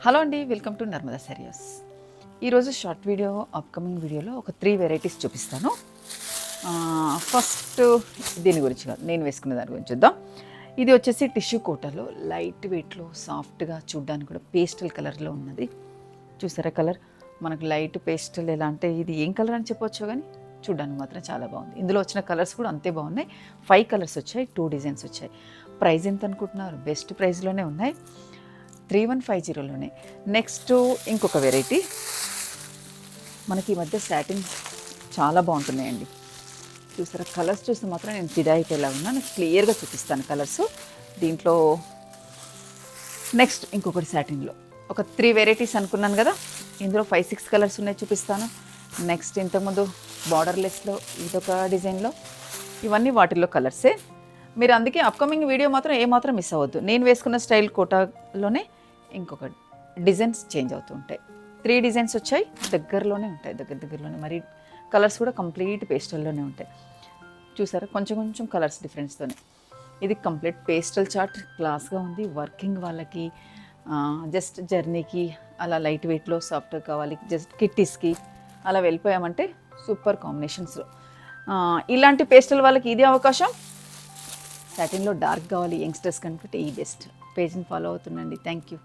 Hello అండి, welcome to Narmada saris. ఈరోజు short video, upcoming వీడియోలో ఒక 3 వెరైటీస్ చూపిస్తాను. ఫస్ట్ దీని గురించి కాదు, నేను వేసుకున్న దాని గురించి చూద్దాం. ఇది వచ్చేసి టిష్యూ కోటాలో లైట్ వెయిట్లో సాఫ్ట్గా, చూడ్డానికి కూడా పేస్టల్ కలర్లో ఉన్నది. చూసారా కలర్? మనకు లైట్ పేస్టల్ ఎలా అంటే ఇది ఏం కలర్ అని చెప్పొచ్చు, కానీ చూడ్డానికి మాత్రం చాలా బాగుంది. ఇందులో వచ్చిన కలర్స్ కూడా అంతే బాగున్నాయి. 5 కలర్స్ వచ్చాయి, 2 డిజైన్స్ వచ్చాయి. ప్రైస్ ఎంత అనుకుంటున్నారు? బెస్ట్ ప్రైస్లోనే ఉన్నాయి, 3150లోనే. నెక్స్ట్ ఇంకొక వెరైటీ, మనకి ఈ మధ్య సాటిన్ చాలా బాగుంటున్నాయండి. చూసారా కలర్స్ చూస్తే మాత్రం నేను ఫిదా అయిపోయేలా ఉన్నా. నాకు క్లియర్గా చూపిస్తాను కలర్స్ దీంట్లో. నెక్స్ట్ ఇంకొకటి సాటిన్లో ఒక 3 వెరైటీస్ అనుకున్నాను కదా, ఇందులో 5-6 కలర్స్ ఉన్నాయి, చూపిస్తాను. నెక్స్ట్ ఇంతకుముందు బార్డర్లెస్లో ఇదొక డిజైన్లో, ఇవన్నీ వాటిల్లో కలర్సే. మీరు అందుకే అప్కమింగ్ వీడియో మాత్రం ఏమాత్రం మిస్ అవ్వద్దు. నేను వేసుకున్న స్టైల్ కోటాలోనే ఇంకొక డిజైన్స్ చేంజ్ అవుతూ ఉంటాయి. 3 డిజైన్స్ వచ్చాయి, దగ్గరలోనే ఉంటాయి, దగ్గరలోనే. మరి కలర్స్ కూడా కంప్లీట్ పేస్టల్లోనే ఉంటాయి. చూసారా, కొంచెం కొంచెం కలర్స్ డిఫరెన్స్తోనే. ఇది కంప్లీట్ పేస్టల్ చార్ట్, క్లాస్గా ఉంది. వర్కింగ్ వాళ్ళకి, జస్ట్ జర్నీకి, అలా లైట్ వెయిట్లో సాఫ్ట్గా కావాలి, జస్ట్ కిట్టీస్కి అలా వెళ్ళిపోయామంటే సూపర్ కాంబినేషన్స్లో. ఇలాంటి పేస్టల్ వాళ్ళకి ఇది అవకాశం. సాటిన్లో డార్క్ కావాలి యంగ్స్టర్స్ కనుకుంటే ఈ బెస్ట్. పేజ్ని ఫాలో అవుతుండండి. Thank you.